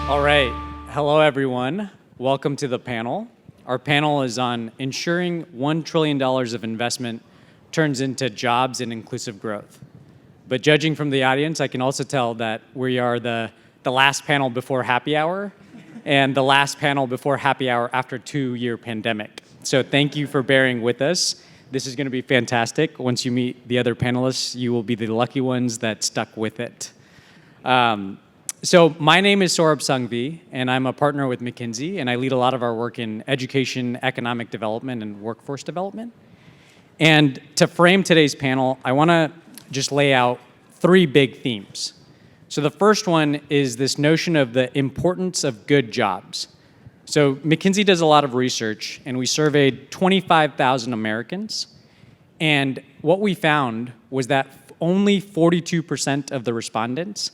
All right. Hello, everyone. Welcome to the panel. Our panel is on ensuring $1 trillion of investment turns into jobs and inclusive growth. But judging from the audience, I can also tell that we are the last panel before happy hour and the last panel before happy hour after a 2-year pandemic. So thank you for bearing with us. This is going to be fantastic. Once you meet the other panelists, you will be the lucky ones that stuck with it. So my name is Saurabh Sanghvi, and I'm a partner with McKinsey, and I lead a lot of our work in education, economic development, and workforce development. And to frame today's panel, I want to just lay out 3 big themes. So the first one is this notion of the importance of good jobs. So McKinsey does a lot of research, and we surveyed 25,000 Americans, and what we found was that only 42% of the respondents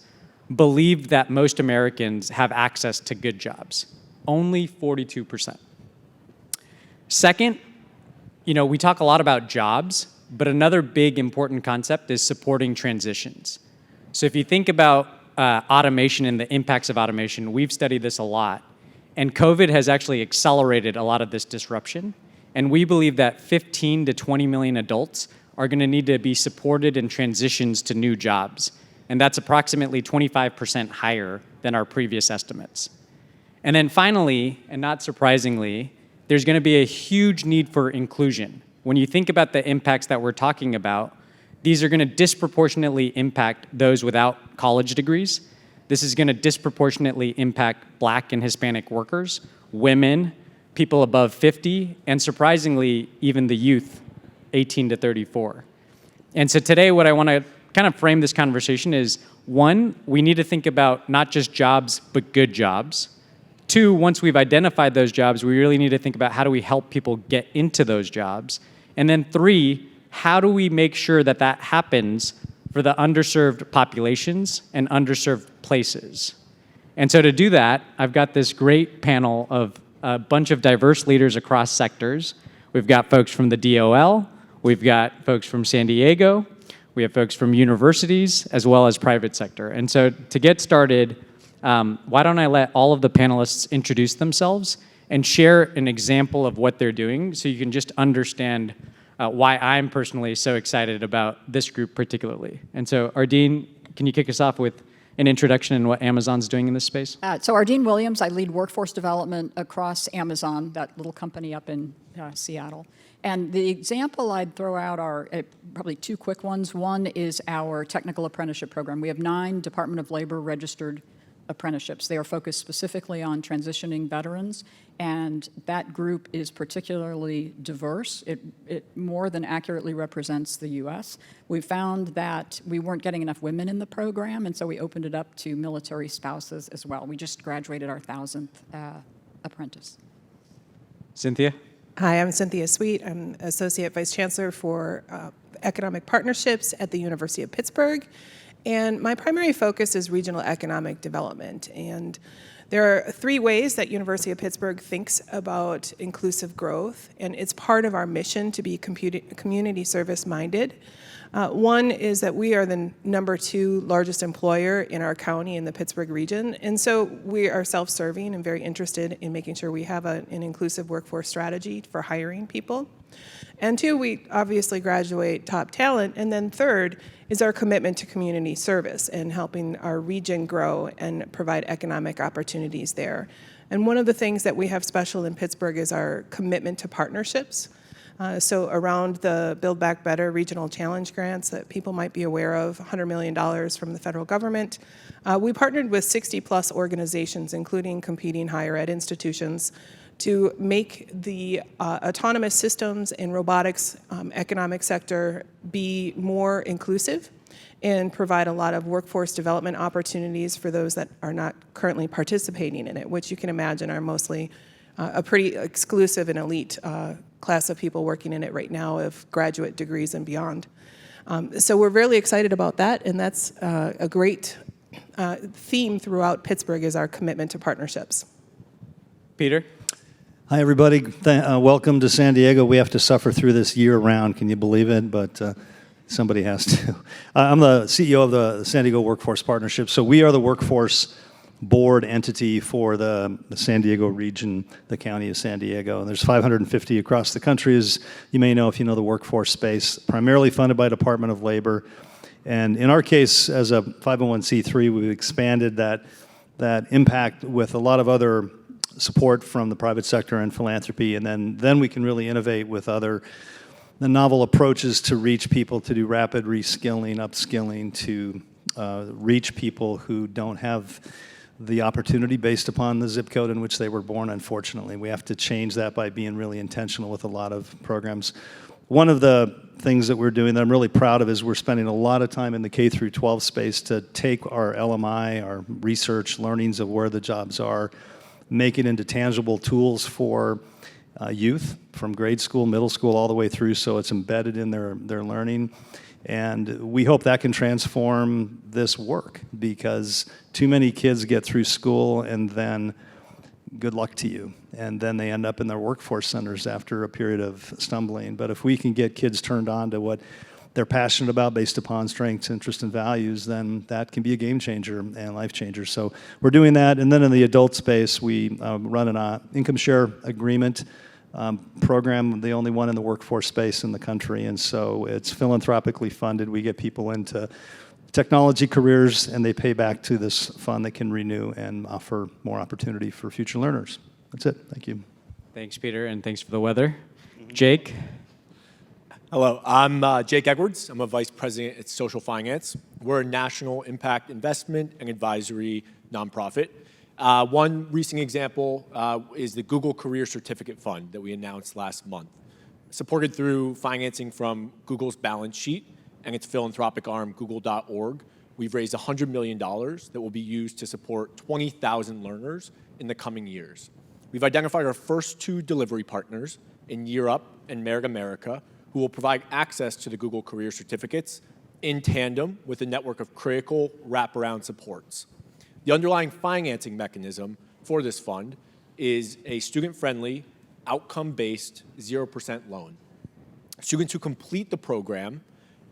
believed that most Americans have access to good jobs. Only 42%. Second, we talk a lot about jobs, but another big important concept is supporting transitions. So if you think about automation and the impacts of automation, we've studied this a lot, and COVID has actually accelerated a lot of this disruption, and we believe that 15 to 20 million adults are going to need to be supported in transitions to new jobs. And that's approximately 25% higher than our previous estimates. And then finally, and not surprisingly, there's going to be a huge need for inclusion. When you think about the impacts that we're talking about, these are going to disproportionately impact those without college degrees. This is going to disproportionately impact Black and Hispanic workers, women, people above 50, and surprisingly, even the youth, 18 to 34. And so today, what I want to kind of frame this conversation is, 1, we need to think about not just jobs, but good jobs. 2, once we've identified those jobs, we really need to think about how do we help people get into those jobs. And then 3, how do we make sure that that happens for the underserved populations and underserved places? And so to do that, I've got this great panel of a bunch of diverse leaders across sectors. We've got folks from the DOL, we've got folks from San Diego, we have folks from universities as well as private sector. And so to get started, why don't I let all of the panelists introduce themselves and share an example of what they're doing so you can just understand why I'm personally so excited about this group particularly. And so Ardeen, can you kick us off with an introduction and what Amazon's doing in this space? So Ardeen Williams, I lead workforce development across Amazon, that little company up in Seattle. And the example I'd throw out are probably 2 quick ones. One is our technical apprenticeship program. We have 9 Department of Labor registered apprenticeships. They are focused specifically on transitioning veterans, and that group is particularly diverse. It more than accurately represents the U.S. We found that we weren't getting enough women in the program, and so we opened it up to military spouses as well. We just graduated our 1,000th apprentice. Cynthia? Hi, I'm Cynthia Sweet. I'm Associate Vice Chancellor for Economic Partnerships at the University of Pittsburgh. And my primary focus is regional economic development. And there are 3 ways that University of Pittsburgh thinks about inclusive growth. And it's part of our mission to be community service minded. One is that we are the number 2 largest employer in our county in the Pittsburgh region. And so we are self-serving and very interested in making sure we have an inclusive workforce strategy for hiring people. And 2, we obviously graduate top talent. And then 3rd is our commitment to community service and helping our region grow and provide economic opportunities there. And one of the things that we have special in Pittsburgh is our commitment to partnerships. So around the Build Back Better regional challenge grants that people might be aware of, $100 million from the federal government, we partnered with 60-plus organizations, including competing higher ed institutions, to make the autonomous systems and robotics economic sector be more inclusive and provide a lot of workforce development opportunities for those that are not currently participating in it, which you can imagine are mostly a pretty exclusive and elite class of people working in it right now of graduate degrees and beyond. So we're really excited about that, and that's a great theme throughout Pittsburgh is our commitment to partnerships. Peter? Hi, everybody. Welcome to San Diego. We have to suffer through this year-round. Can you believe it? But somebody has to. I'm the CEO of the San Diego Workforce Partnership. So we are the workforce board entity for the San Diego region, the county of San Diego. And there's 550 across the country, as you may know if you know the workforce space, primarily funded by Department of Labor. And in our case, as a 501c3, we've expanded that impact with a lot of other support from the private sector and philanthropy, and then we can really innovate with the novel approaches to reach people, to do rapid reskilling, upskilling, to reach people who don't have the opportunity based upon the zip code in which they were born, unfortunately. We have to change that by being really intentional with a lot of programs. One of the things that we're doing that I'm really proud of is we're spending a lot of time in the K through 12 space to take our LMI, our research learnings of where the jobs are, make it into tangible tools for youth from grade school, middle school, all the way through, so it's embedded in their learning. And we hope that can transform this work, because too many kids get through school and then good luck to you. And then they end up in their workforce centers after a period of stumbling. But if we can get kids turned on to what they're passionate about based upon strengths, interests, and values, then that can be a game changer and life changer. So we're doing that. And then in the adult space, we run an income share agreement program, the only one in the workforce space in the country. And so it's philanthropically funded. We get people into technology careers, and they pay back to this fund that can renew and offer more opportunity for future learners. That's it. Thank you. Thanks, Peter, and thanks for the weather. Jake? Hello, I'm Jake Edwards. I'm a vice president at Social Finance. We're a national impact investment and advisory nonprofit. One recent example is the Google Career Certificate Fund that we announced last month. Supported through financing from Google's balance sheet and its philanthropic arm, google.org, we've raised $100 million that will be used to support 20,000 learners in the coming years. We've identified our first 2 delivery partners in Year Up and Merit America, who will provide access to the Google Career Certificates in tandem with a network of critical wraparound supports. The underlying financing mechanism for this fund is a student-friendly, outcome-based 0% loan. Students who complete the program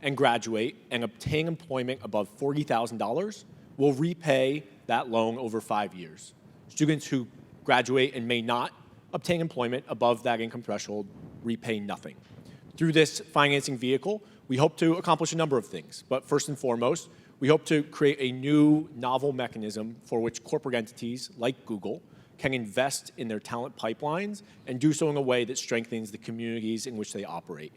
and graduate and obtain employment above $40,000 will repay that loan over 5 years. Students who graduate and may not obtain employment above that income threshold repay nothing. Through this financing vehicle, we hope to accomplish a number of things, but first and foremost, we hope to create a new novel mechanism for which corporate entities like Google can invest in their talent pipelines and do so in a way that strengthens the communities in which they operate.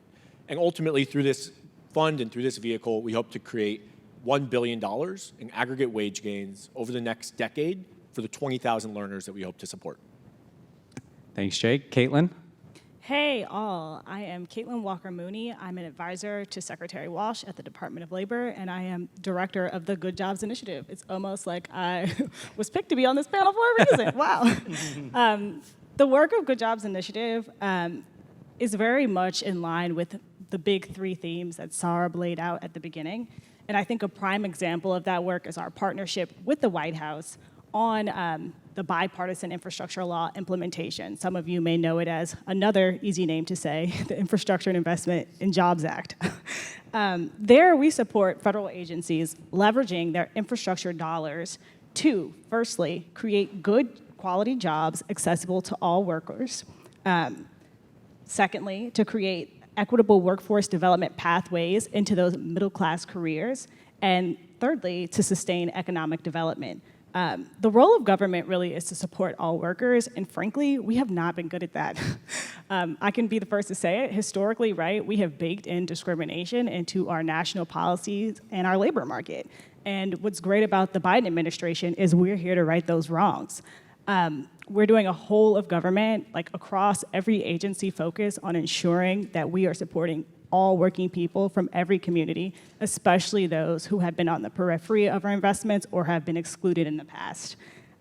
And ultimately, through this fund and through this vehicle, we hope to create $1 billion in aggregate wage gains over the next decade for the 20,000 learners that we hope to support. Thanks, Jake. Caitlin? Hey all, I am Caitlin Walker-Mooney. I'm an advisor to Secretary Walsh at the Department of Labor, and I am director of the Good Jobs Initiative. It's almost like I was picked to be on this panel for a reason. Wow. The work of Good Jobs Initiative is very much in line with the big 3 themes that Saurabh laid out at the beginning. And I think a prime example of that work is our partnership with the White House on the bipartisan infrastructure law implementation. Some of you may know it as another easy name to say, the Infrastructure and Investment in Jobs Act. There we support federal agencies leveraging their infrastructure dollars to, firstly, create good quality jobs accessible to all workers. Secondly, to create equitable workforce development pathways into those middle-class careers. And thirdly, to sustain economic development. The role of government really is to support all workers, and frankly, we have not been good at that. I can be the first to say it. Historically, right, we have baked in discrimination into our national policies and our labor market. And what's great about the Biden administration is we're here to right those wrongs. We're doing a whole of government, like across every agency, focus on ensuring that we are supporting all working people from every community, especially those who have been on the periphery of our investments or have been excluded in the past.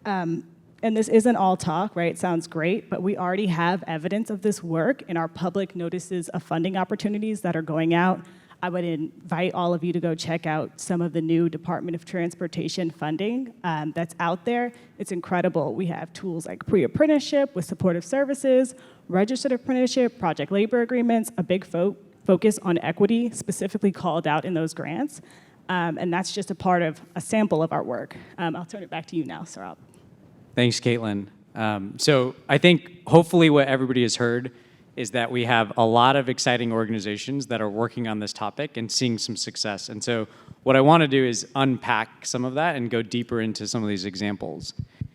And this isn't all talk, right? It sounds great, but we already have evidence of this work in our public notices of funding opportunities that are going out. I would invite all of you to go check out some of the new Department of Transportation funding that's out there. It's incredible. We have tools like pre-apprenticeship with supportive services, registered apprenticeship, project labor agreements, a big focus on equity specifically called out in those grants. And that's just a part of a sample of our work. I'll turn it back to you now, Saurabh. Thanks, Caitlin. So I think hopefully what everybody has heard is that we have a lot of exciting organizations that are working on this topic and seeing some success. And so what I want to do is unpack some of that and go deeper into some of these examples.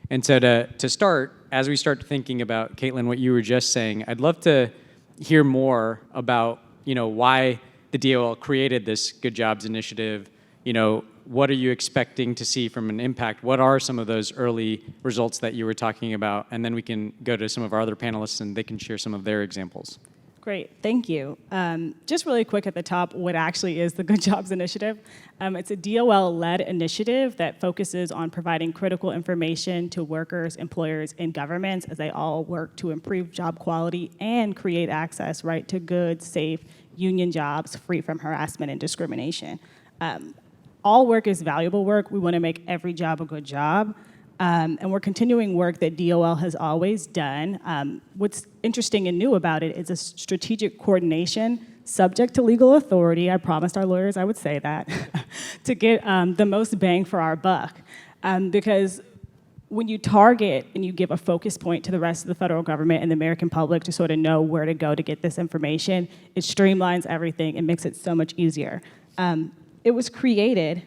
And so to start, as we start thinking about, Caitlin, what you were just saying, I'd love to hear more about, why the DOL created this Good Jobs Initiative. What are you expecting to see from an impact? What are some of those early results that you were talking about? And then we can go to some of our other panelists and they can share some of their examples. Great, thank you. Just really quick at the top, what actually is the Good Jobs Initiative? It's a DOL-led initiative that focuses on providing critical information to workers, employers, and governments as they all work to improve job quality and create access, right, to good, safe, union jobs free from harassment and discrimination. All work is valuable work. We want to make every job a good job. And we're continuing work that DOL has always done. What's interesting and new about it is a strategic coordination subject to legal authority. I promised our lawyers I would say that, to get the most bang for our buck. Because when you target and you give a focus point to the rest of the federal government and the American public to sort of know where to go to get this information, it streamlines everything and makes it so much easier. It was created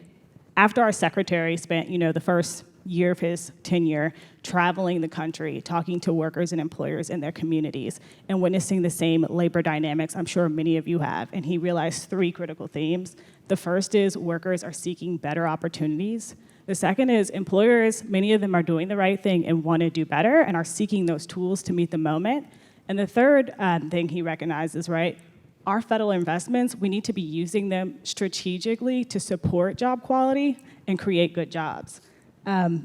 after our secretary spent, the first year of his tenure traveling the country, talking to workers and employers in their communities and witnessing the same labor dynamics I'm sure many of you have. And he realized 3 critical themes. The first is workers are seeking better opportunities. The second is employers, many of them are doing the right thing and want to do better and are seeking those tools to meet the moment. And the third thing he recognizes, right, our federal investments, we need to be using them strategically to support job quality and create good jobs. I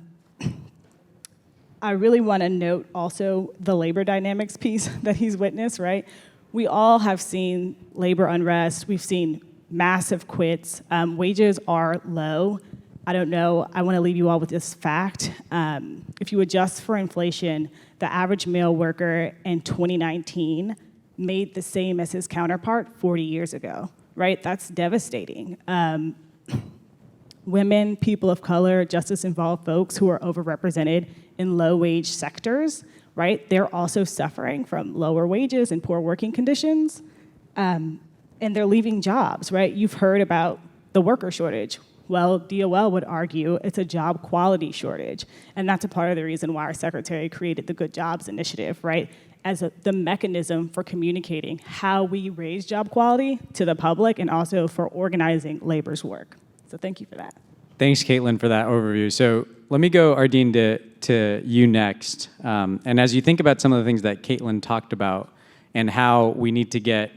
really want to note also the labor dynamics piece that he's witnessed, right? We all have seen labor unrest. We've seen massive quits. Wages are low. I don't know. I want to leave you all with this fact. If you adjust for inflation, the average male worker in 2019 made the same as his counterpart 40 years ago, right? That's devastating. Women, people of color, justice-involved folks who are overrepresented in low-wage sectors, right? They're also suffering from lower wages and poor working conditions, and they're leaving jobs, right? You've heard about the worker shortage. Well, DOL would argue it's a job quality shortage, and that's a part of the reason why our secretary created the Good Jobs Initiative, right? As the mechanism for communicating how we raise job quality to the public and also for organizing labor's work. So thank you for that. Thanks, Caitlin, for that overview. So let me go, Ardeen, to you next. And as you think about some of the things that Caitlin talked about and how we need to get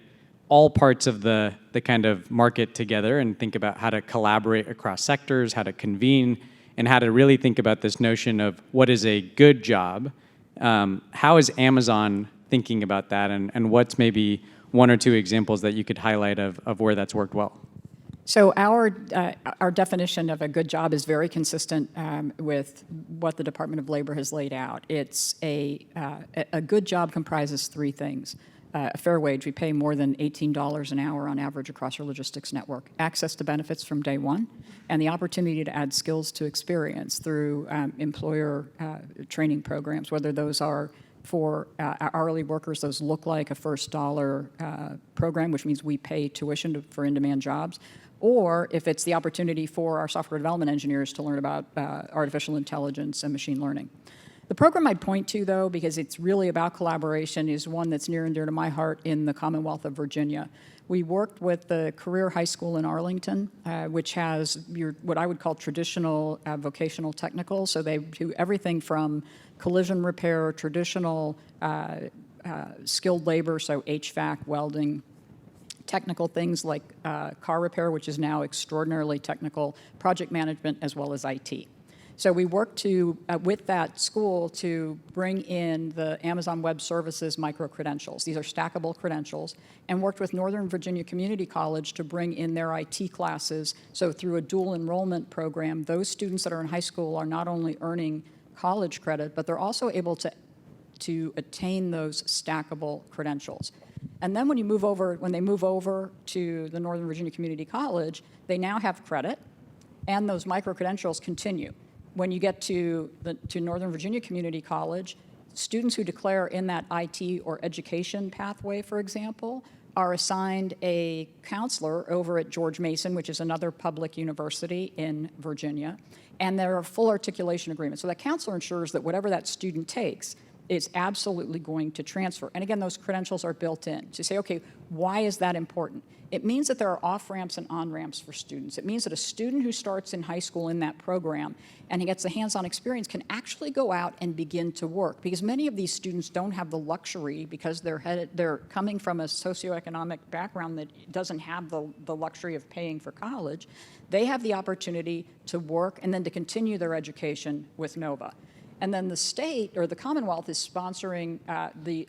all parts of the kind of market together and think about how to collaborate across sectors, how to convene, and how to really think about this notion of what is a good job. How is Amazon thinking about that, and what's maybe 1 or 2 examples that you could highlight of where that's worked well? So our definition of a good job is very consistent with what the Department of Labor has laid out. It's a good job comprises 3 things. A fair wage, we pay more than $18 an hour on average across our logistics network. Access to benefits from day one, and the opportunity to add skills to experience through employer training programs, whether those are for hourly workers, those look like a first dollar program, which means we pay tuition for in-demand jobs, or if it's the opportunity for our software development engineers to learn about artificial intelligence and machine learning. The program I'd point to, though, because it's really about collaboration, is one that's near and dear to my heart in the Commonwealth of Virginia. We worked with the Career High School in Arlington, which has what I would call traditional vocational technical. So they do everything from collision repair, traditional skilled labor, so HVAC, welding, technical things like car repair, which is now extraordinarily technical, project management, as well as IT. So we worked with that school to bring in the Amazon Web Services micro-credentials. These are stackable credentials, and worked with Northern Virginia Community College to bring in their IT classes. So through a dual enrollment program, those students that are in high school are not only earning college credit, but they're also able to attain those stackable credentials. And then when they move over to the Northern Virginia Community College, they now have credit. and those micro-credentials continue. When you get to Northern Virginia Community College, students who declare in that IT or education pathway, for example, are assigned a counselor over at George Mason, which is another public university in Virginia, and there are full articulation agreements. So that counselor ensures that whatever that student takes is absolutely going to transfer. And again, those credentials are built in. So you say, okay, why is that important? It means that there are off-ramps and on-ramps for students. It means that a student who starts in high school in that program and he gets the hands-on experience can actually go out and begin to work, because many of these students don't have the luxury, because they're coming from a socioeconomic background that doesn't have the luxury of paying for college. They have the opportunity to work and then to continue their education with NOVA. And then the state, or the Commonwealth, is sponsoring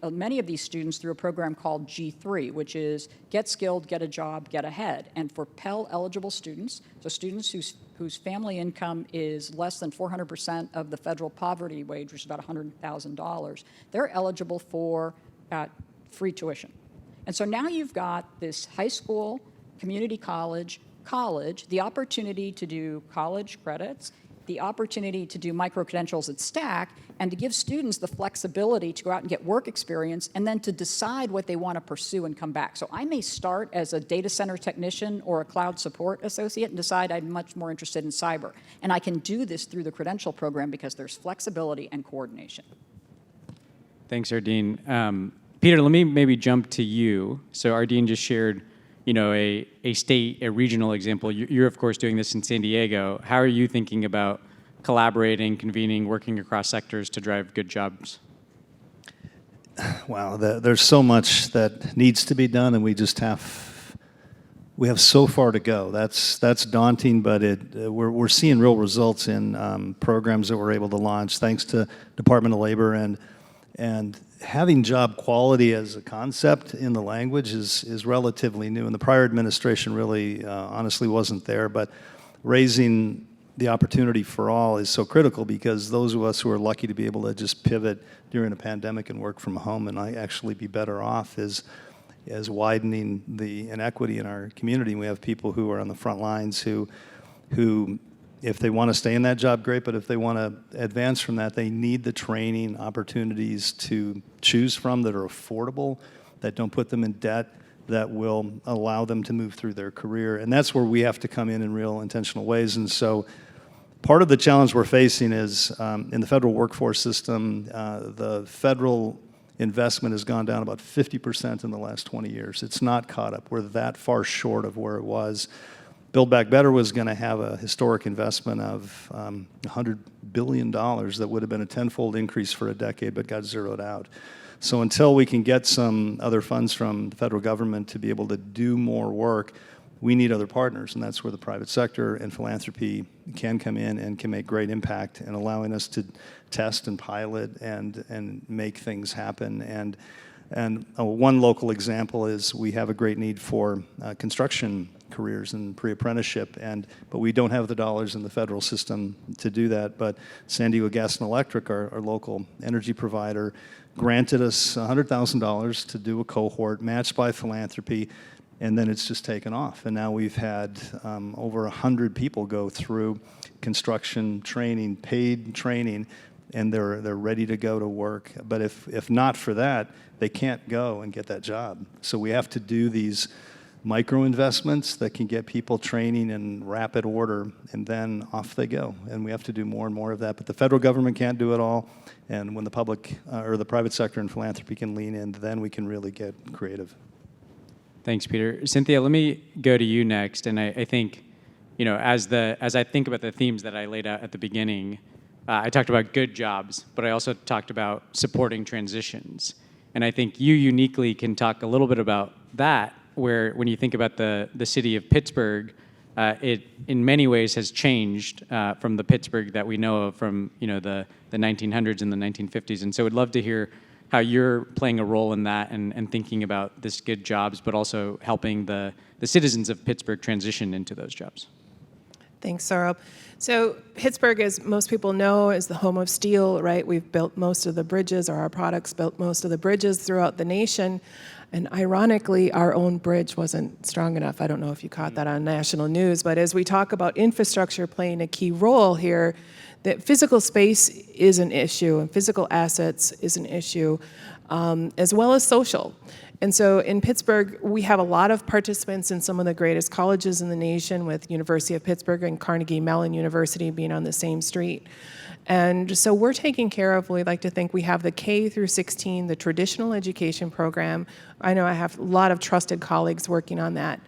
many of these students through a program called G3, which is Get Skilled, Get a Job, Get Ahead. And for Pell-eligible students, so students whose family income is less than 400% of the federal poverty wage, which is about $100,000, they're eligible for free tuition. And so now you've got this high school, community college, the opportunity to do college credits, the opportunity to do micro-credentials at Stack, and to give students the flexibility to go out and get work experience, and then to decide what they want to pursue and come back. So I may start as a data center technician or a cloud support associate and decide I'm much more interested in cyber. And I can do this through the credential program because there's flexibility and coordination. Thanks, Ardeen. Peter, let me maybe jump to you. So Ardeen just shared, a regional example. You're, of course, doing this in San Diego. How are you thinking about collaborating, convening, working across sectors to drive good jobs? Wow, there's so much that needs to be done, and we have so far to go. That's daunting, but we're seeing real results in programs that we're able to launch thanks to Department of Labor, and having job quality as a concept in the language is relatively new, and the prior administration really honestly wasn't there, but raising the opportunity for all is so critical, because those of us who are lucky to be able to just pivot during a pandemic and work from home and actually be better off is widening the inequity in our community. We have people who are on the front lines who if they want to stay in that job, great, but if they want to advance from that, they need the training opportunities to choose from that are affordable, that don't put them in debt, that will allow them to move through their career. And that's where we have to come in real intentional ways. And so part of the challenge we're facing is in the federal workforce system, the federal investment has gone down about 50% in the last 20 years. It's not caught up. We're that far short of where it was. Build Back Better was going to have a historic investment of $100 billion that would have been a tenfold increase for a decade, but got zeroed out. So until we can get some other funds from the federal government to be able to do more work, we need other partners, and that's where the private sector and philanthropy can come in and can make great impact in allowing us to test and pilot and make things happen. And one local example is we have a great need for construction careers and pre-apprenticeship, but we don't have the dollars in the federal system to do that. But San Diego Gas and Electric, our local energy provider, granted us $100,000 to do a cohort matched by philanthropy, and then it's just taken off. And now we've had over 100 people go through construction training, paid training, and they're ready to go to work. But if not for that, they can't go and get that job. So we have to do these micro investments that can get people training in rapid order, and then off they go. And we have to do more and more of that. But the federal government can't do it all. And when the public or the private sector and philanthropy can lean in, then we can really get creative. Thanks, Peter. Cynthia, let me go to you next. And I think, as I think about the themes that I laid out at the beginning, I talked about good jobs, but I also talked about supporting transitions. And I think you uniquely can talk a little bit about that, where when you think about the city of Pittsburgh, it in many ways has changed from the Pittsburgh that we know of from the 1900s and the 1950s. And so I'd love to hear how you're playing a role in that and thinking about this good jobs, but also helping the citizens of Pittsburgh transition into those jobs. Thanks, Saurabh. So Pittsburgh, as most people know, is the home of steel, right? We've built most of the bridges, or our products built most of the bridges throughout the nation. And ironically, our own bridge wasn't strong enough. I don't know if you caught that on national news, but as we talk about infrastructure playing a key role here, that physical space is an issue and physical assets is an issue, as well as social. And so in Pittsburgh, we have a lot of participants in some of the greatest colleges in the nation, with University of Pittsburgh and Carnegie Mellon University being on the same street. And so we're taking care of, we like to think we have the K through 16, the traditional education program. I know I have a lot of trusted colleagues working on that.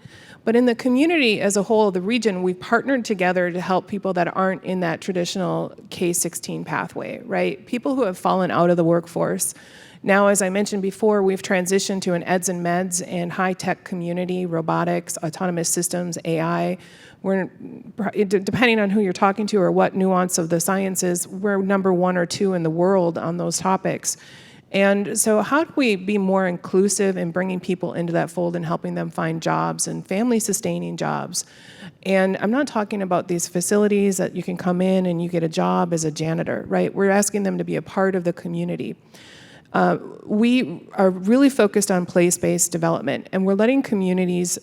But in the community as a whole, the region, we've partnered together to help people that aren't in that traditional K-16 pathway, right? People who have fallen out of the workforce. Now, as I mentioned before, we've transitioned to an eds and meds and high-tech community, robotics, autonomous systems, AI. We're, depending on who you're talking to or what nuance of the science is, we're number 1 or 2 in the world on those topics. And so how do we be more inclusive in bringing people into that fold and helping them find jobs and family-sustaining jobs? And I'm not talking about these facilities that you can come in and you get a job as a janitor, right? We're asking them to be a part of the community. We are really focused on place-based development, and we're letting communities,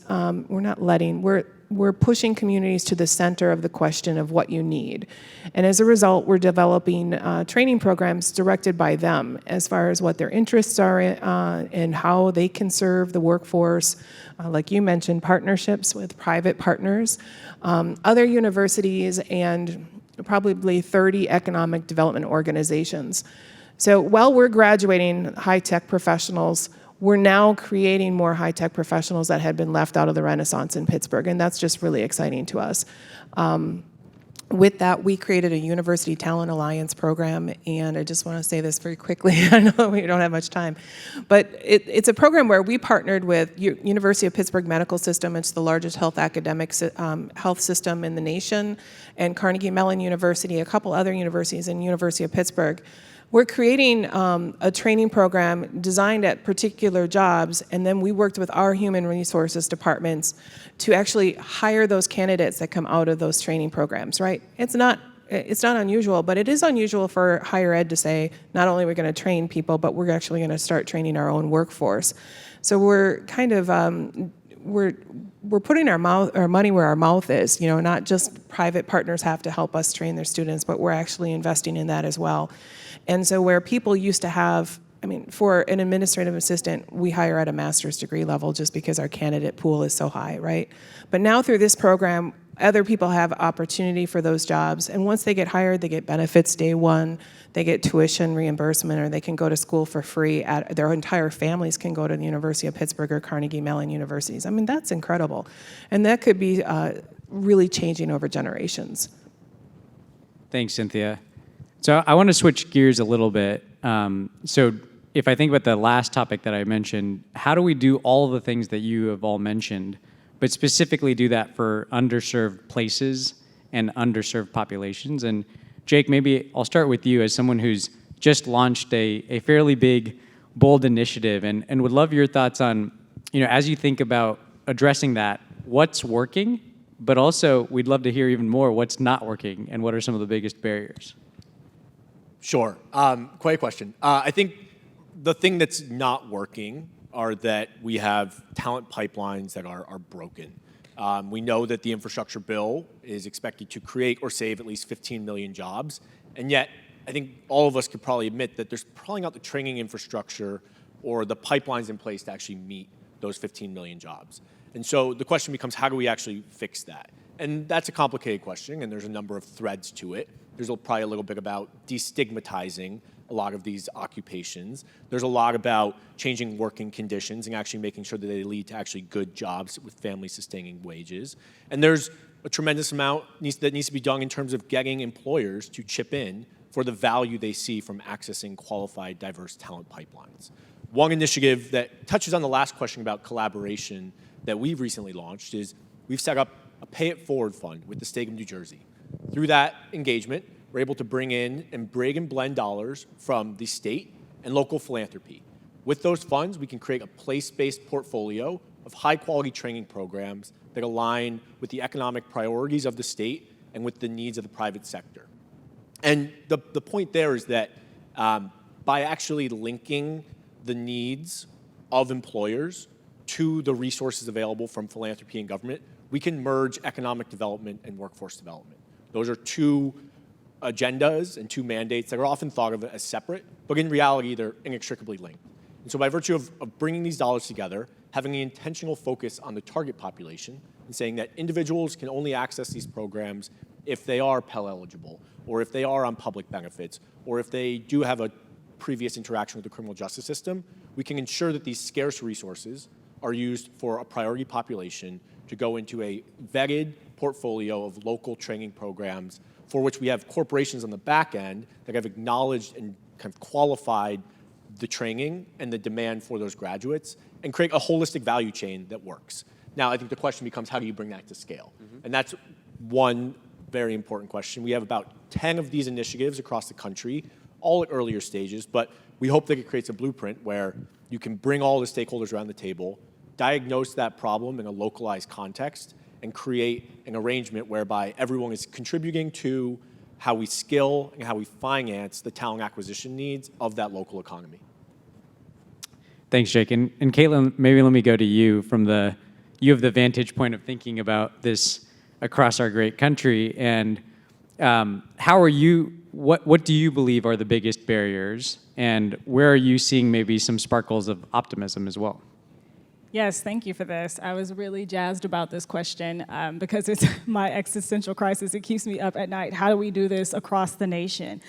we're pushing communities to the center of the question of what you need. And as a result, we're developing training programs directed by them as far as what their interests are and how they can serve the workforce. Like you mentioned, partnerships with private partners, other universities, and probably 30 economic development organizations. So while we're graduating high-tech professionals, we're now creating more high-tech professionals that had been left out of the Renaissance in Pittsburgh, and that's just really exciting to us. With that, we created a University Talent Alliance program, and I just want to say this very quickly. I know we don't have much time, but it's a program where we partnered with University of Pittsburgh Medical System. It's the largest health academic health system in the nation, and Carnegie Mellon University, a couple other universities, and University of Pittsburgh. We're creating a training program designed at particular jobs, and then we worked with our human resources departments to actually hire those candidates that come out of those training programs, right? It's not unusual, but it is unusual for higher ed to say, not only are we going to train people, but we're actually going to start training our own workforce. So we're kind of, we're putting our money where our mouth is, not just private partners have to help us train their students, but we're actually investing in that as well. And so where people used to have, for an administrative assistant, we hire at a master's degree level just because our candidate pool is so high, right? But now through this program, other people have opportunity for those jobs. And once they get hired, they get benefits day one, they get tuition reimbursement, or they can go to school for free. Their entire families can go to the University of Pittsburgh or Carnegie Mellon universities. That's incredible. And that could be really changing over generations. Thanks, Cynthia. So I want to switch gears a little bit. So if I think about the last topic that I mentioned, how do we do all of the things that you have all mentioned, but specifically do that for underserved places and underserved populations? And Jake, maybe I'll start with you as someone who's just launched a fairly big, bold initiative, and would love your thoughts on, as you think about addressing that, what's working, but also we'd love to hear even more what's not working and what are some of the biggest barriers. Sure. Quite a question. I think the thing that's not working are that we have talent pipelines that are broken. We know that the infrastructure bill is expected to create or save at least 15 million jobs, and yet I think all of us could probably admit that there's probably not the training infrastructure or the pipelines in place to actually meet those 15 million jobs. And so the question becomes, how do we actually fix that? And that's a complicated question, and there's a number of threads to it. There's probably a little bit about destigmatizing a lot of these occupations. There's a lot about changing working conditions and actually making sure that they lead to actually good jobs with family-sustaining wages. And there's a tremendous amount that needs to be done in terms of getting employers to chip in for the value they see from accessing qualified, diverse talent pipelines. One initiative that touches on the last question about collaboration that we've recently launched is we've set up a Pay It Forward fund with the state of New Jersey. Through that engagement, we're able to bring in and bring and blend dollars from the state and local philanthropy. With those funds, we can create a place-based portfolio of high-quality training programs that align with the economic priorities of the state and with the needs of the private sector. And the point there is that by actually linking the needs of employers to the resources available from philanthropy and government, we can merge economic development and workforce development. Those are two agendas and two mandates that are often thought of as separate, but in reality, they're inextricably linked. And so by virtue of bringing these dollars together, having an intentional focus on the target population, and saying that individuals can only access these programs if they are Pell eligible, or if they are on public benefits, or if they do have a previous interaction with the criminal justice system, we can ensure that these scarce resources are used for a priority population to go into a vetted portfolio of local training programs for which we have corporations on the back end that have acknowledged and kind of qualified the training and the demand for those graduates and create a holistic value chain that works. Now, I think the question becomes, how do you bring that to scale? And that's one very important question. We have about 10 of these initiatives across the country, all at earlier stages, but we hope that it creates a blueprint where you can bring all the stakeholders around the table, diagnose that problem in a localized context, and create an arrangement whereby everyone is contributing to how we skill and how we finance the talent acquisition needs of that local economy. Thanks, Jake. And Caitlin, maybe let me go to you you have the vantage point of thinking about this across our great country. And what do you believe are the biggest barriers? And where are you seeing maybe some sparkles of optimism as well? Yes, thank you for this. I was really jazzed about this question because it's my existential crisis. It keeps me up at night. How do we do this across the nation?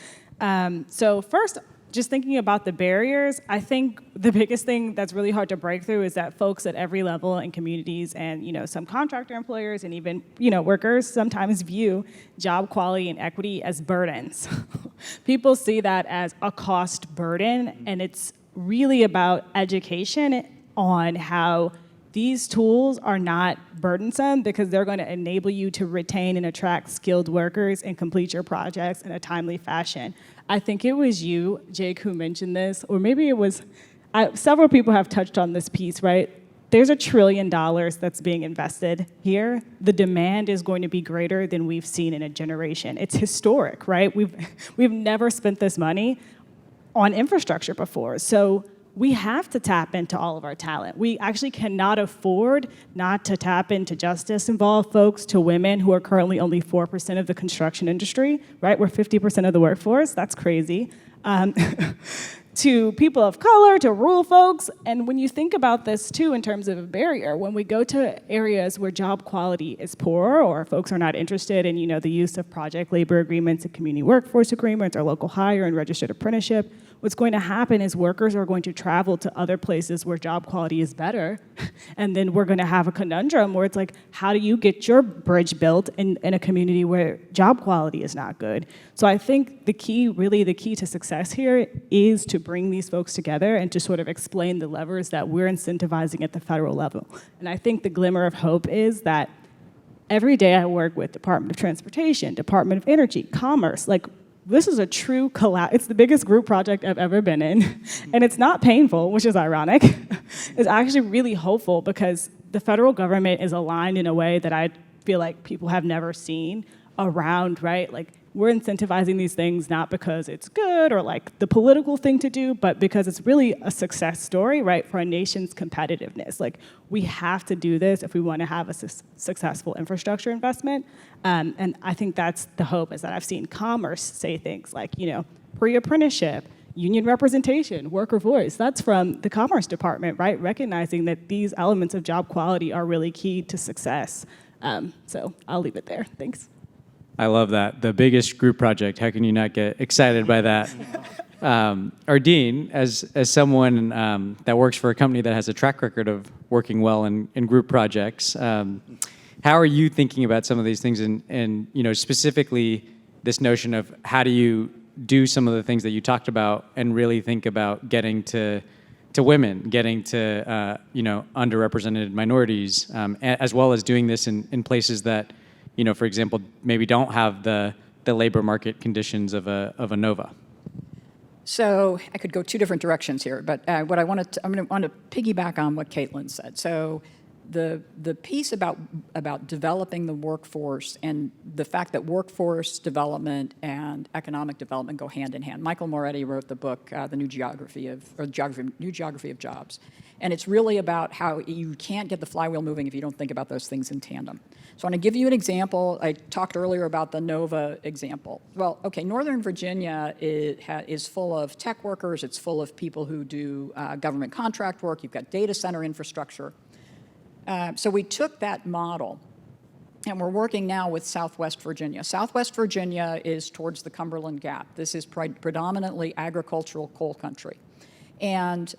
So first, just thinking about the barriers, I think the biggest thing that's really hard to break through is that folks at every level in communities and some contractor employers and even workers sometimes view job quality and equity as burdens. People see that as a cost burden, and it's really about education on how these tools are not burdensome because they're going to enable you to retain and attract skilled workers and complete your projects in a timely fashion. I think it was you, Jake, who mentioned this, or maybe it was, several people have touched on this piece, right? There's $1 trillion that's being invested here. The demand is going to be greater than we've seen in a generation. It's historic, right? We've never spent this money on infrastructure before. So we have to tap into all of our talent. We actually cannot afford not to tap into justice-involved folks, to women who are currently only 4% of the construction industry, right? We're 50% of the workforce. That's crazy. To people of color, to rural folks. And when you think about this, too, in terms of a barrier, when we go to areas where job quality is poor or folks are not interested in, the use of project labor agreements and community workforce agreements or local hire and registered apprenticeship, what's going to happen is workers are going to travel to other places where job quality is better. And then we're going to have a conundrum where it's like, how do you get your bridge built in a community where job quality is not good? So I think the key to success here is to bring these folks together and to sort of explain the levers that we're incentivizing at the federal level. And I think the glimmer of hope is that every day I work with Department of Transportation, Department of Energy, Commerce, this is a true it's the biggest group project I've ever been in, and it's not painful, which is ironic. It's actually really hopeful because the federal government is aligned in a way that I feel like people have never seen around, right? We're incentivizing these things not because it's good or the political thing to do, but because it's really a success story, right, for a nation's competitiveness. We have to do this if we want to have a successful infrastructure investment. And I think that's the hope, is that I've seen Commerce say things like, pre-apprenticeship, union representation, worker voice. That's from the Commerce Department, right, recognizing that these elements of job quality are really key to success. So I'll leave it there. Thanks. I love that. The biggest group project. How can you not get excited by that? Ardeen, as someone that works for a company that has a track record of working well in group projects, how are you thinking about some of these things and specifically this notion of how do you do some of the things that you talked about and really think about getting to women, getting to underrepresented minorities, as well as doing this in places that for example, maybe don't have the labor market conditions of a Nova? So I could go two different directions here, but I'm going to want to piggyback on what Caitlin said. So the piece about developing the workforce and the fact that workforce development and economic development go hand in hand. Michael Moretti wrote the book, The New Geography of Jobs. And it's really about how you can't get the flywheel moving if you don't think about those things in tandem. So I'm going to give you an example. I talked earlier about the Nova example. Well, okay, Northern Virginia is full of tech workers. It's full of people who do government contract work. You've got data center infrastructure. So we took that model, and we're working now with Southwest Virginia. Southwest Virginia is towards the Cumberland Gap. This is predominantly agricultural coal country. And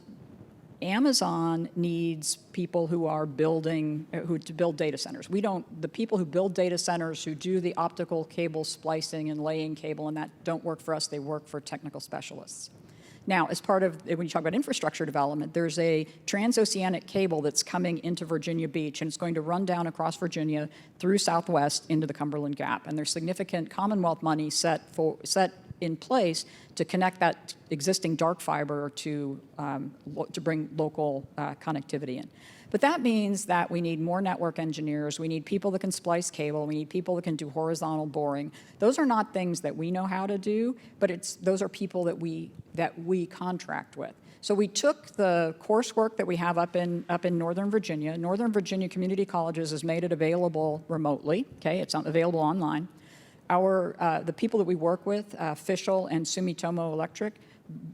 Amazon needs people who are to build data centers. The people who build data centers, who do the optical cable splicing and laying cable and that don't work for us, they work for technical specialists. Now, as part of, when you talk about infrastructure development, there's a transoceanic cable that's coming into Virginia Beach, and it's going to run down across Virginia through Southwest into the Cumberland Gap. And there's significant Commonwealth money set in place to connect that existing dark fiber to bring local connectivity in. But that means that we need more network engineers, we need people that can splice cable, we need people that can do horizontal boring. Those are not things that we know how to do, but those are people that we contract with. So we took the coursework that we have up in Northern Virginia. Northern Virginia Community Colleges has made it available remotely, okay? It's available online. The people that we work with, Fishel and Sumitomo Electric,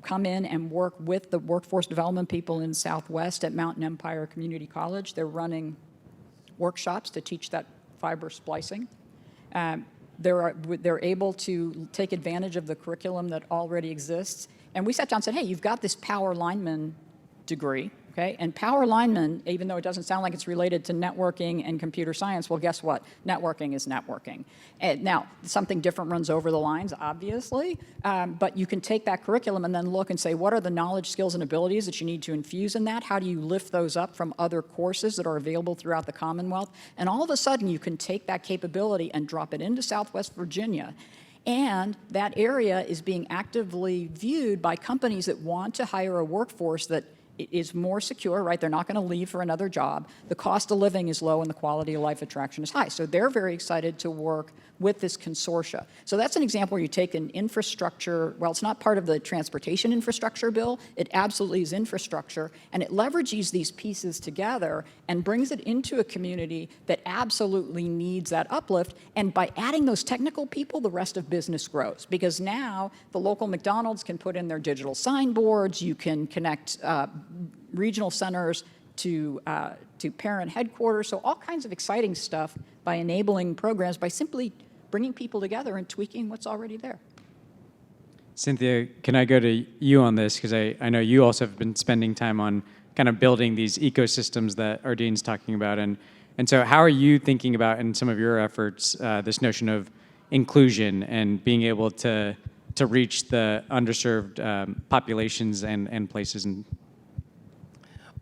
come in and work with the workforce development people in Southwest at Mountain Empire Community College. They're running workshops to teach that fiber splicing. They're able to take advantage of the curriculum that already exists. And we sat down and said, hey, you've got this power lineman degree, okay? And power lineman, even though it doesn't sound like it's related to networking and computer science, well, guess what? Networking is networking. And now, something different runs over the lines, obviously, but you can take that curriculum and then look and say, what are the knowledge, skills, and abilities that you need to infuse in that? How do you lift those up from other courses that are available throughout the Commonwealth? And all of a sudden, you can take that capability and drop it into Southwest Virginia. And that area is being actively viewed by companies that want to hire a workforce that is more secure, right? They're not going to leave for another job. The cost of living is low and the quality of life attraction is high. So they're very excited to work with this consortia. So that's an example where you take an infrastructure, well, it's not part of the transportation infrastructure bill, it absolutely is infrastructure, and it leverages these pieces together and brings it into a community that absolutely needs that uplift. And by adding those technical people, the rest of business grows. Because now the local McDonald's can put in their digital signboards, you can connect regional centers to parent headquarters, so all kinds of exciting stuff by enabling programs, by simply bringing people together and tweaking what's already there. Cynthia, can I go to you on this? Because I know you also have been spending time on kind of building these ecosystems that Ardene's talking about. And so how are you thinking about, in some of your efforts, this notion of inclusion and being able to reach the underserved populations and places?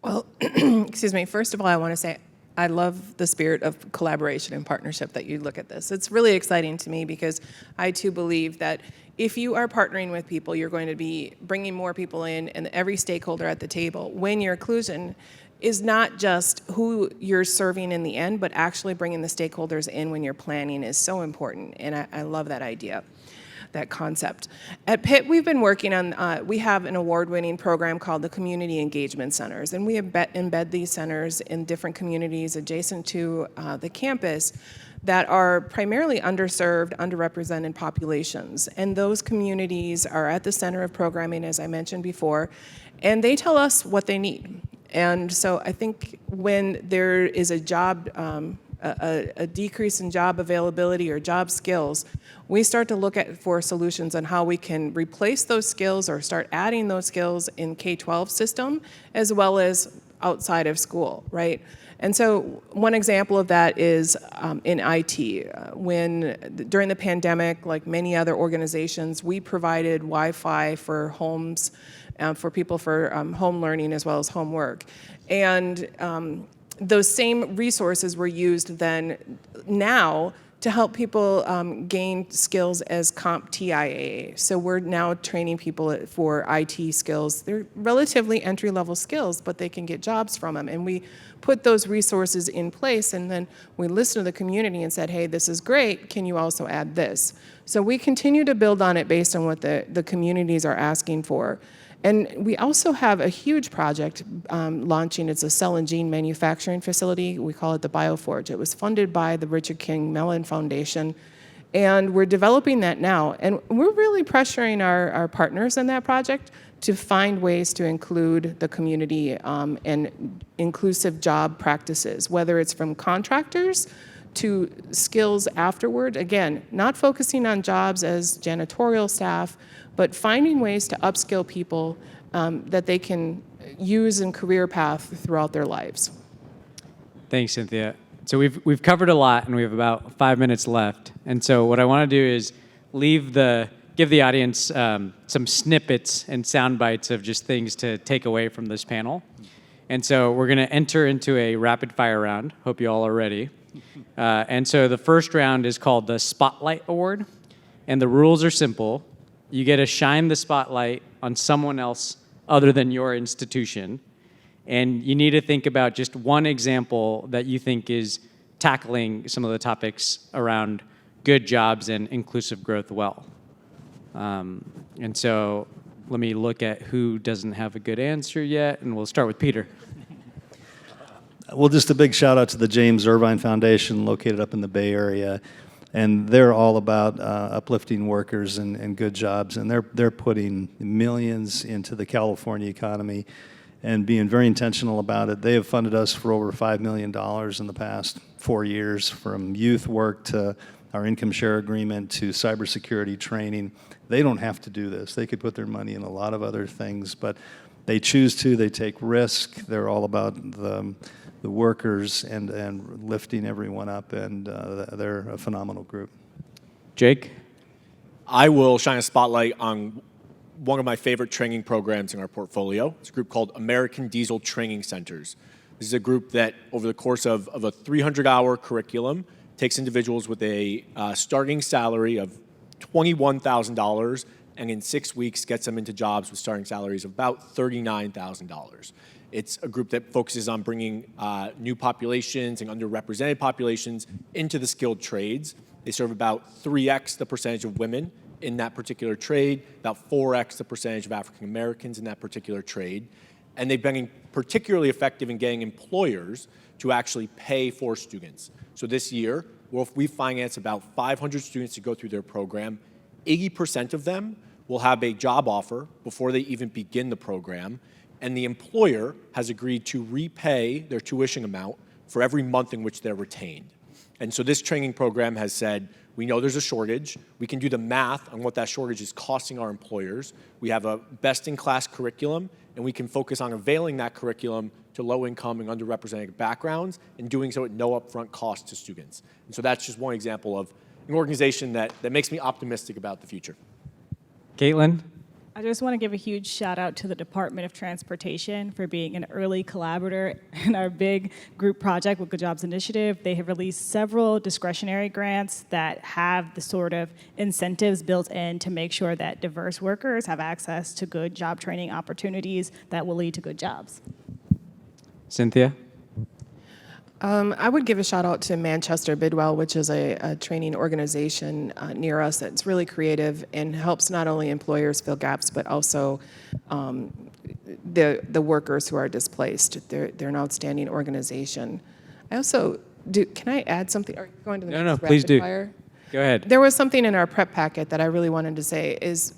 Well, excuse me. First of all, I want to say I love the spirit of collaboration and partnership that you look at this. It's really exciting to me because I too believe that if you are partnering with people, you're going to be bringing more people in and every stakeholder at the table. When your inclusion is not just who you're serving in the end, but actually bringing the stakeholders in when you're planning is so important. And I love that idea. That concept. At Pitt, we've been working on, we have an award-winning program called the Community Engagement Centers, and we embed these centers in different communities adjacent to the campus that are primarily underserved, underrepresented populations. And those communities are at the center of programming, as I mentioned before, and they tell us what they need. And so I think when there is a job, a decrease in job availability or job skills, we start to look for solutions on how we can replace those skills or start adding those skills in K-12 system as well as outside of school, right? And so one example of that is in IT. During the pandemic, like many other organizations, we provided Wi-Fi for homes, for people for home learning as well as homework. And those same resources were used then now to help people gain skills as comp TIAA. So we're now training people for IT skills. They're relatively entry-level skills, but they can get jobs from them. And we put those resources in place, and then we listened to the community and said, hey, this is great, can you also add this? So we continue to build on it based on what the communities are asking for. And we also have a huge project launching. It's a cell and gene manufacturing facility. We call it the BioForge. It was funded by the Richard King Mellon Foundation. And we're developing that now. And we're really pressuring our partners in that project to find ways to include the community and inclusive job practices, whether it's from contractors to skills afterward. Again, not focusing on jobs as janitorial staff, but finding ways to upskill people that they can use in career path throughout their lives. Thanks, Cynthia. So we've covered a lot, and we have about 5 minutes left. And so what I want to do is give the audience some snippets and sound bites of just things to take away from this panel. And so we're going to enter into a rapid fire round. Hope you all are ready. And so the first round is called the Spotlight Award, and the rules are simple. You get to shine the spotlight on someone else other than your institution, and you need to think about just one example that you think is tackling some of the topics around good jobs and inclusive growth well. And so let me look at who doesn't have a good answer yet, and we'll start with Peter. Well, just a big shout out to the James Irvine Foundation located up in the Bay Area. And they're all about uplifting workers and good jobs. And they're putting millions into the California economy and being very intentional about it. They have funded us for over $5 million in the past 4 years, from youth work to our income share agreement to cybersecurity training. They don't have to do this. They could put their money in a lot of other things, but they choose to. They take risk. They're all about the workers and lifting everyone up, and they're a phenomenal group. Jake? I will shine a spotlight on one of my favorite training programs in our portfolio. It's a group called American Diesel Training Centers. This is a group that, over the course of a 300-hour curriculum, takes individuals with a starting salary of $21,000 and in 6 weeks gets them into jobs with starting salaries of about $39,000. It's a group that focuses on bringing new populations and underrepresented populations into the skilled trades. They serve about 3x the percentage of women in that particular trade, about 4x the percentage of African Americans in that particular trade. And they've been particularly effective in getting employers to actually pay for students. So this year, we finance about 500 students to go through their program. 80% of them will have a job offer before they even begin the program. And the employer has agreed to repay their tuition amount for every month in which they're retained. And so this training program has said, we know there's a shortage. We can do the math on what that shortage is costing our employers. We have a best-in-class curriculum, and we can focus on availing that curriculum to low-income and underrepresented backgrounds, and doing so at no upfront cost to students. And so that's just one example of an organization that makes me optimistic about the future. Caitlin? I just want to give a huge shout out to the Department of Transportation for being an early collaborator in our big group project with Good Jobs Initiative. They have released several discretionary grants that have the sort of incentives built in to make sure that diverse workers have access to good job training opportunities that will lead to good jobs. Cynthia? I would give a shout out to Manchester Bidwell, which is a training organization near us that's really creative and helps not only employers fill gaps, but also the workers who are displaced. They're an outstanding organization. I also can I add something? Are you going to the next please rapid do. fire? Go ahead. There was something in our prep packet that I really wanted to say is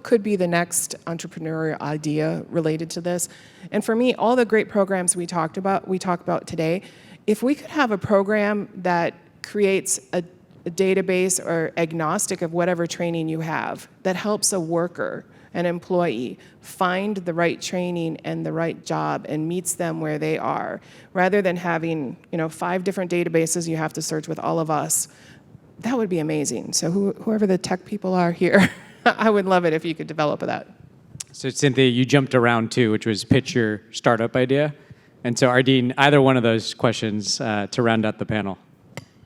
could be the next entrepreneurial idea related to this. And for me, all the great programs we talk about today, if we could have a program that creates a database or agnostic of whatever training you have that helps a worker, an employee, find the right training and the right job and meets them where they are, rather than having 5 different databases you have to search with all of us. That would be amazing. So whoever the tech people are here, I would love it if you could develop that. So Cynthia, you jumped around too, which was pitch your startup idea. And so Ardeen, either one of those questions to round out the panel.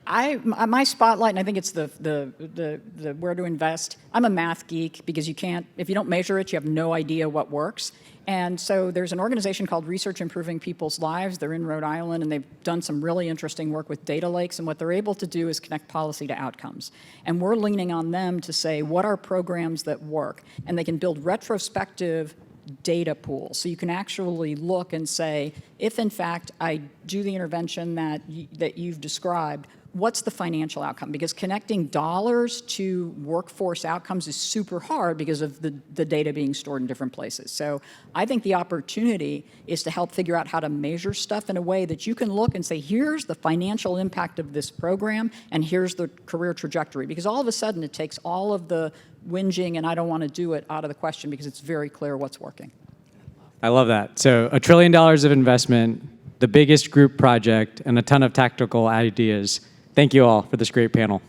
My spotlight, and I think it's the where to invest. I'm a math geek because if you don't measure it, you have no idea what works. And so there's an organization called Research Improving People's Lives. They're in Rhode Island, and they've done some really interesting work with data lakes. And what they're able to do is connect policy to outcomes. And we're leaning on them to say, what are programs that work? And they can build retrospective data pools. So you can actually look and say, if in fact I do the intervention that you've described, what's the financial outcome? Because connecting dollars to workforce outcomes is super hard because of the data being stored in different places. So I think the opportunity is to help figure out how to measure stuff in a way that you can look and say, here's the financial impact of this program, and here's the career trajectory. Because all of a sudden it takes all of the whinging and I don't want to do it out of the question because it's very clear what's working. I love that. So $1 trillion of investment, the biggest group project, and a ton of tactical ideas. Thank you all for this great panel.